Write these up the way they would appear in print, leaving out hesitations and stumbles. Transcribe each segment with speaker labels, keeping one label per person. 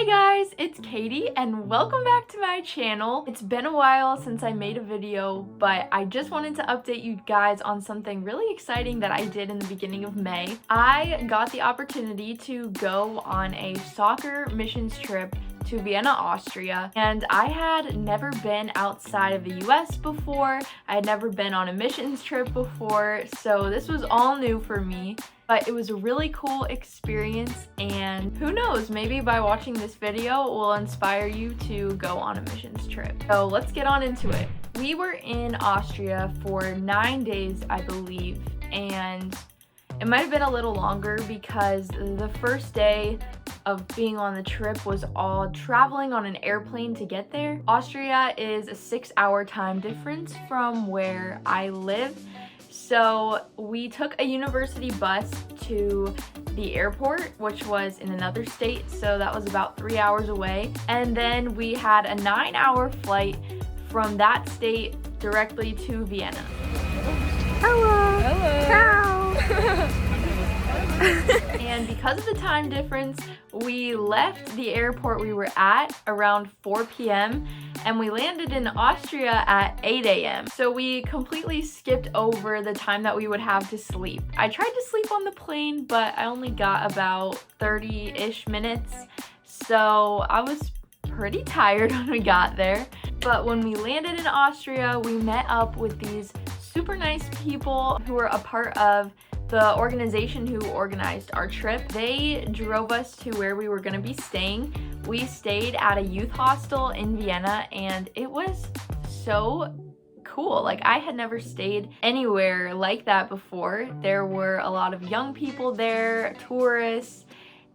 Speaker 1: Hey guys, it's Katie and welcome back to my channel. It's been a while since I made a video, but I just wanted to update you guys on something really exciting that I did in the beginning of May. I got the opportunity to go on a soccer missions trip to Vienna, Austria, and I had never been outside of the US before. I had never been on a missions trip before, so this was all new for me. But it was a really cool experience, and who knows, maybe by watching this video will inspire you to go on a missions trip. So let's get on into it. We were in Austria for 9 days, I believe, and it might have been a little longer because the first day of being on the trip was all traveling on an airplane to get there. Austria is a 6-hour time difference from where I live. So we took a university bus to the airport, which was in another state, so that was about 3 hours away. And then we had a 9-hour flight from that state directly to Vienna. Hello! Hello! Ciao! And because of the time difference, we left the airport we were at around 4 p.m. and we landed in Austria at 8 a.m. So we completely skipped over the time that we would have to sleep. I tried to sleep on the plane, but I only got about 30-ish minutes. So I was pretty tired when we got there. But when we landed in Austria, we met up with these super nice people who were a part of the organization who organized our trip. They drove us to where we were going to be staying. We stayed at a youth hostel in Vienna, and it was so cool. Like, I had never stayed anywhere like that before. There were a lot of young people there, tourists,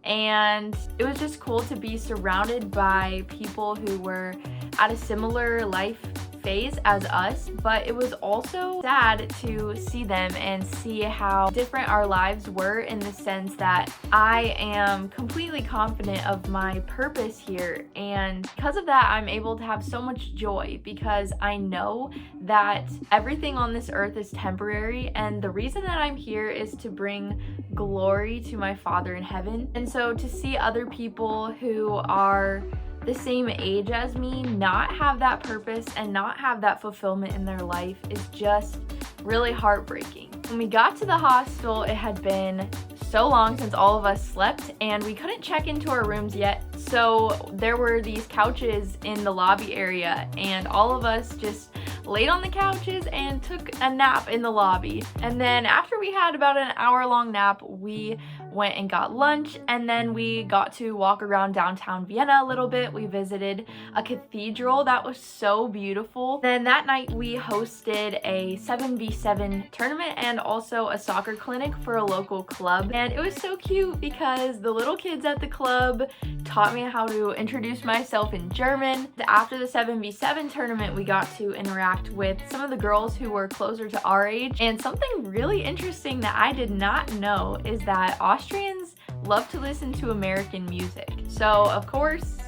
Speaker 1: and it was just cool to be surrounded by people who were at a similar life phase as us, but it was also sad to see them and see how different our lives were, in the sense that I am completely confident of my purpose here, and because of that I'm able to have so much joy, because I know that everything on this earth is temporary, and the reason that I'm here is to bring glory to my Father in heaven. And so to see other people who are the same age as me not have that purpose and not have that fulfillment in their life is just really heartbreaking. When we got to the hostel, it had been so long since all of us slept, and we couldn't check into our rooms yet, so there were these couches in the lobby area, and all of us just laid on the couches and took a nap in the lobby. And then after we had about an hour-long nap, we went and got lunch, and then we got to walk around downtown Vienna a little bit. We visited a cathedral that was so beautiful. Then that night we hosted a 7v7 tournament and also a soccer clinic for a local club, and it was so cute because the little kids at the club taught me how to introduce myself in German. After the 7v7 tournament, we got to interact with some of the girls who were closer to our age, and something really interesting that I did not know is that Austrians love to listen to American music. So of course,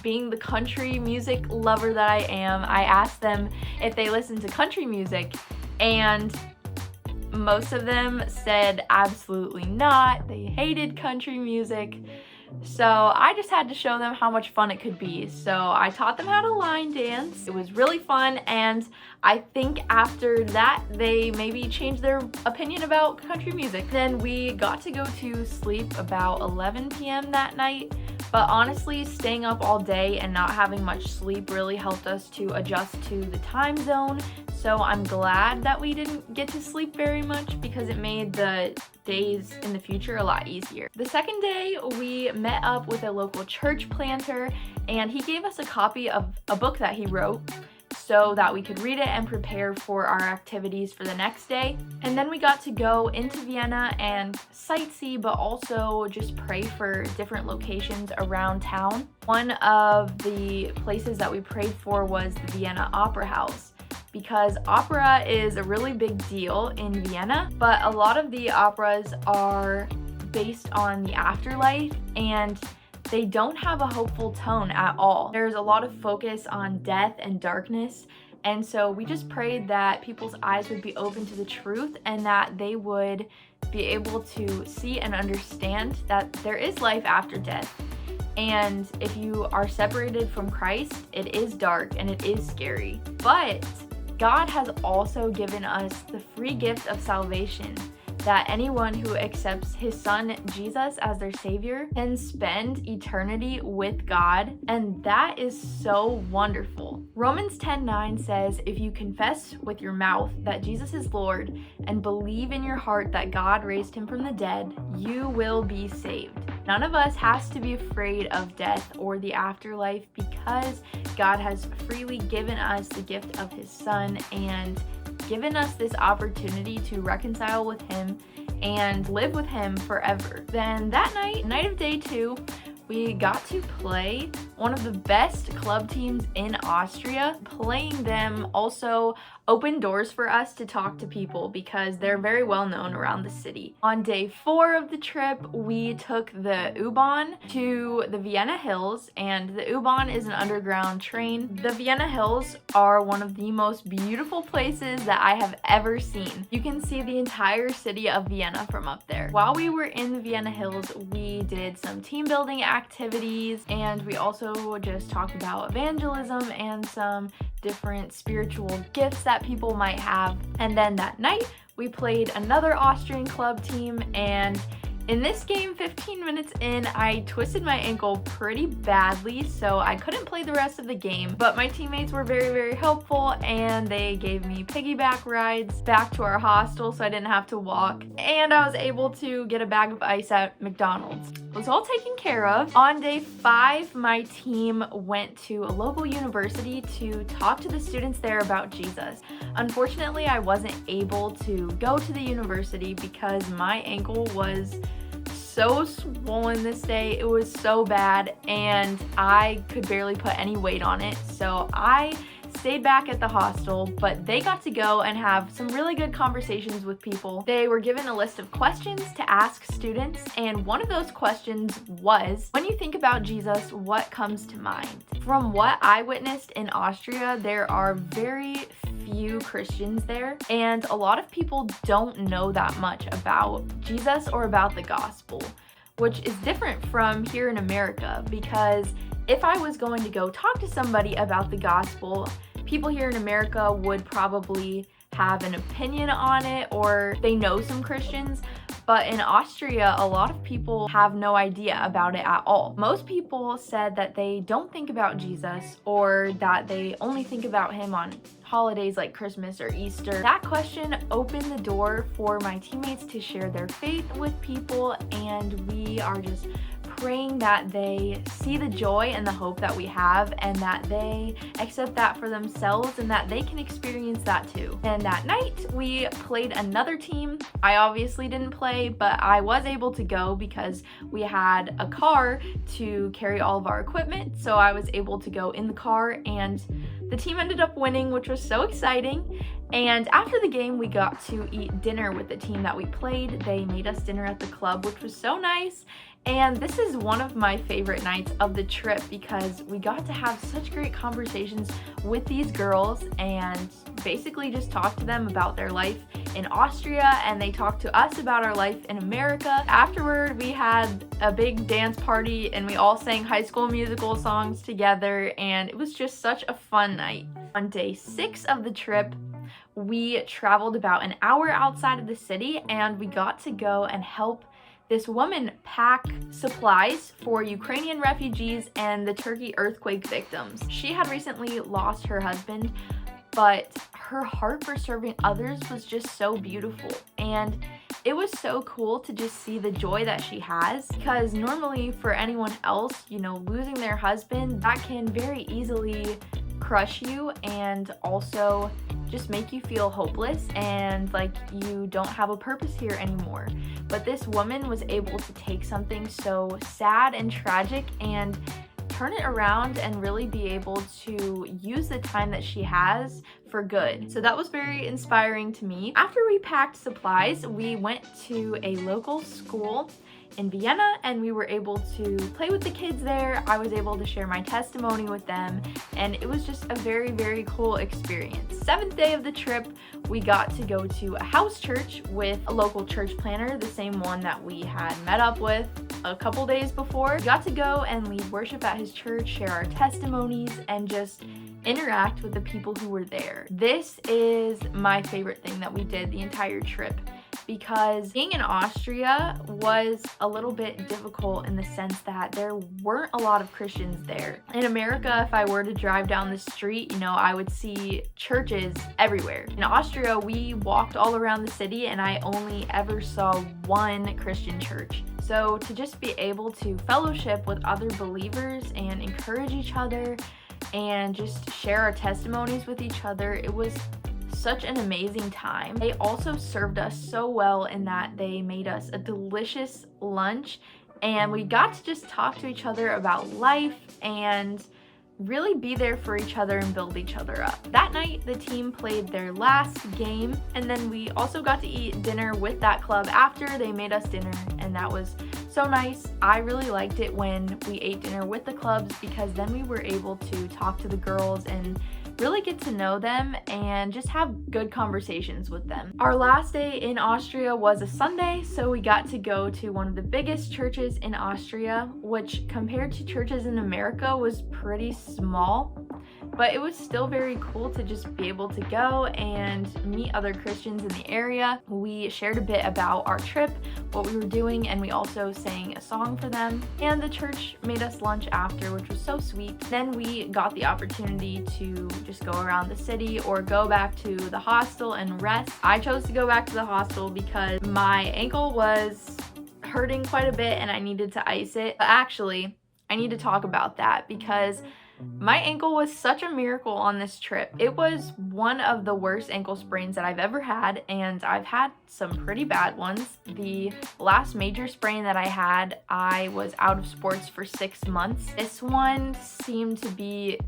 Speaker 1: being the country music lover that I am, I asked them if they listen to country music, and most of them said absolutely not. They hated country music. So I just had to show them how much fun it could be. So I taught them how to line dance. It was really fun, and I think after that they maybe changed their opinion about country music. Then we got to go to sleep about 11 p.m. that night, but honestly staying up all day and not having much sleep really helped us to adjust to the time zone. So I'm glad that we didn't get to sleep very much, because it made the days in the future a lot easier. The second day we met up with a local church planter, and he gave us a copy of a book that he wrote so that we could read it and prepare for our activities for the next day. And then we got to go into Vienna and sightsee, but also just pray for different locations around town. One of the places that we prayed for was the Vienna Opera House, because opera is a really big deal in Vienna, but a lot of the operas are based on the afterlife, and they don't have a hopeful tone at all. There's a lot of focus on death and darkness, and so we just prayed that people's eyes would be open to the truth, and that they would be able to see and understand that there is life after death. And if you are separated from Christ, it is dark and it is scary. But God has also given us the free gift of salvation, that anyone who accepts his son Jesus as their savior can spend eternity with God, and that is so wonderful. Romans 10:9 says, if you confess with your mouth that Jesus is Lord and believe in your heart that God raised him from the dead, you will be saved. None of us has to be afraid of death or the afterlife because God has freely given us the gift of his son and given us this opportunity to reconcile with him and live with him forever. Then that night of day 2, we got to play one of the best club teams in Austria. Playing them also opened doors for us to talk to people because they're very well known around the city. On day 4 of the trip, we took the U-Bahn to the Vienna Hills, and the U-Bahn is an underground train. The Vienna Hills are one of the most beautiful places that I have ever seen. You can see the entire city of Vienna from up there. While we were in the Vienna Hills, we did some team building activities, and we also just talked about evangelism and some different spiritual gifts that people might have. And then that night we played another Austrian club team, and in this game, 15 minutes in, I twisted my ankle pretty badly, so I couldn't play the rest of the game, but my teammates were very helpful, and they gave me piggyback rides back to our hostel so I didn't have to walk, and I was able to get a bag of ice at McDonald's. It was all taken care of. On day 5, my team went to a local university to talk to the students there about Jesus. Unfortunately, I wasn't able to go to the university because my ankle was so swollen this day. It was so bad and I could barely put any weight on it, so I stayed back at the hostel, but they got to go and have some really good conversations with people. They were given a list of questions to ask students, and one of those questions was, when you think about Jesus, what comes to mind? From what I witnessed in Austria, there are very few Christians there, and a lot of people don't know that much about Jesus or about the gospel, which is different from here in America, because if I was going to go talk to somebody about the gospel, people here in America would probably have an opinion on it, or they know some Christians. But in Austria, a lot of people have no idea about it at all. Most people said that they don't think about Jesus, or that they only think about him on holidays like Christmas or Easter. That question opened the door for my teammates to share their faith with people, and we are just praying that they see the joy and the hope that we have, and that they accept that for themselves and that they can experience that too. And that night we played another team. I obviously didn't play, but I was able to go because we had a car to carry all of our equipment, so I was able to go in the car, and the team ended up winning, which was so exciting. And after the game, we got to eat dinner with the team that we played. They made us dinner at the club, which was so nice. And this is one of my favorite nights of the trip because we got to have such great conversations with these girls and basically just talk to them about their life in Austria, and they talked to us about our life in America. Afterward, we had a big dance party and we all sang High School Musical songs together, and it was just such a fun night. On day 6 of the trip, we traveled about an hour outside of the city, and we got to go and help this woman pack supplies for Ukrainian refugees and the Turkey earthquake victims. She had recently lost her husband, but her heart for serving others was just so beautiful. And it was so cool to just see the joy that she has, because normally for anyone else, losing their husband, that can very easily crush you and also just make you feel hopeless and like you don't have a purpose here anymore. But this woman was able to take something so sad and tragic and turn it around and really be able to use the time that she has for good. So that was very inspiring to me. After we packed supplies, we went to a local school in Vienna, and we were able to play with the kids there. I was able to share my testimony with them, and it was just a very cool experience. 7th day of the trip, we got to go to a house church with a local church planner, the same one that we had met up with. a couple days before. We got to go and lead worship at his church, share our testimonies, and just interact with the people who were there. This is my favorite thing that we did the entire trip, because being in Austria was a little bit difficult in the sense that there weren't a lot of Christians there. In America, if I were to drive down the street, I would see churches everywhere. In Austria, we walked all around the city and I only ever saw one Christian church. So to just be able to fellowship with other believers and encourage each other and just share our testimonies with each other, it was such an amazing time. They also served us so well in that they made us a delicious lunch, and we got to just talk to each other about life and really be there for each other and build each other up. That night, the team played their last game, and then we also got to eat dinner with that club after. They made us dinner, and that was so nice. I really liked it when we ate dinner with the clubs, because then we were able to talk to the girls and really get to know them and just have good conversations with them. Our last day in Austria was a Sunday, so we got to go to one of the biggest churches in Austria, which compared to churches in America was pretty small, but it was still very cool to just be able to go and meet other Christians in the area. We shared a bit about our trip, what we were doing, and we also sang a song for them, and the church made us lunch after, which was so sweet. Then we got the opportunity to just go around the city or go back to the hostel and rest. I chose to go back to the hostel because my ankle was hurting quite a bit and I needed to ice it. But actually, I need to talk about that because my ankle was such a miracle on this trip. It was one of the worst ankle sprains that I've ever had, and I've had some pretty bad ones. The last major sprain that I had, I was out of sports for 6 months. This one seemed to be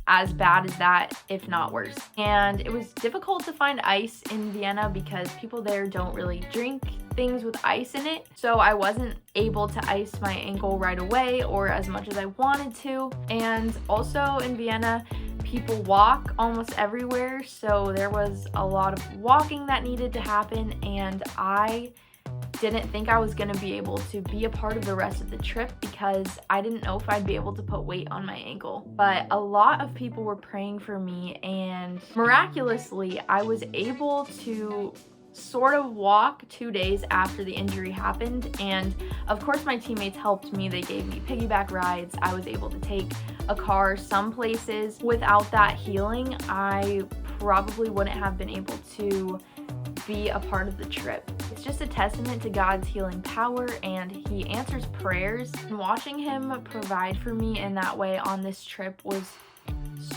Speaker 1: as bad as that, if not worse. And it was difficult to find ice in Vienna because people there don't really drink things with ice in it. So I wasn't able to ice my ankle right away or as much as I wanted to. And also in Vienna, people walk almost everywhere. So there was a lot of walking that needed to happen, and I didn't think I was going to be able to be a part of the rest of the trip because I didn't know if I'd be able to put weight on my ankle. But a lot of people were praying for me, and miraculously I was able to sort of walk 2 days after the injury happened. And of course my teammates helped me. They gave me piggyback rides. I was able to take a car some places. Without that healing, I probably wouldn't have been able to be a part of the trip. It's just a testament to God's healing power, and He answers prayers. And watching Him provide for me in that way on this trip was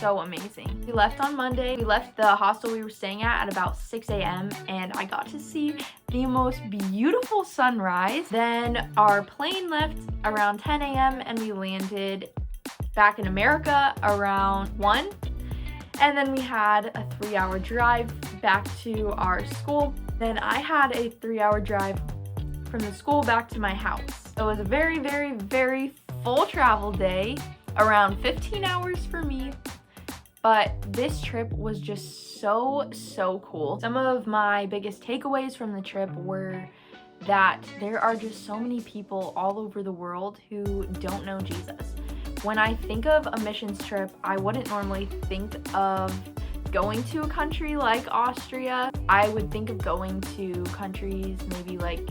Speaker 1: so amazing. We left on Monday. We left the hostel we were staying at about 6 a.m. and I got to see the most beautiful sunrise. Then our plane left around 10 a.m. and we landed back in America around 1. And then we had a 3-hour drive back to our school. Then I had a 3-hour drive from the school back to my house. So it was a very, very, very full travel day, around 15 hours for me. But this trip was just so cool. Some of my biggest takeaways from the trip were that there are just so many people all over the world who don't know Jesus. When I think of a missions trip, I wouldn't normally think of going to a country like Austria. I would think of going to countries maybe like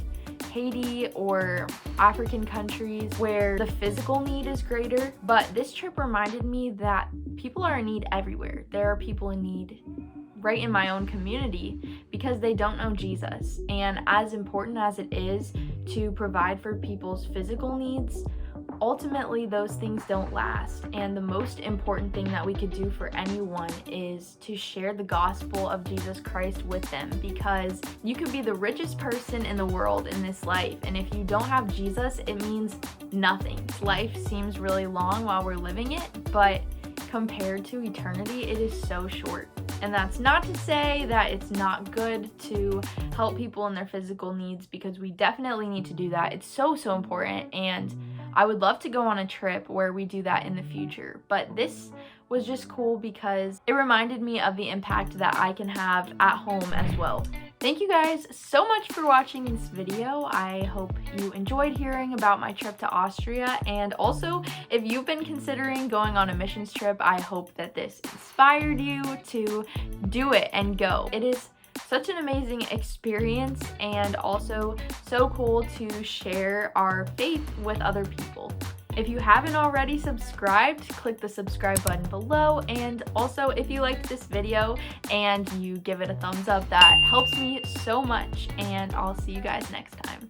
Speaker 1: Haiti or African countries where the physical need is greater. But this trip reminded me that people are in need everywhere. There are people in need right in my own community because they don't know Jesus. And as important as it is to provide for people's physical needs, ultimately those things don't last. And the most important thing that we could do for anyone is to share the gospel of Jesus Christ with them, because you could be the richest person in the world in this life, and if you don't have Jesus, it means nothing. Life seems really long while we're living it, but compared to eternity, it is so short. And that's not to say that it's not good to help people in their physical needs, because we definitely need to do that. It's so important, and I would love to go on a trip where we do that in the future. But this was just cool because it reminded me of the impact that I can have at home as well. Thank you guys so much for watching this video. I hope you enjoyed hearing about my trip to Austria, and also if you've been considering going on a missions trip, I hope that this inspired you to do it and go. It is such an amazing experience and also so cool to share our faith with other people. If you haven't already subscribed, click the subscribe button below, and also if you liked this video and you give it a thumbs up, that helps me so much, and I'll see you guys next time.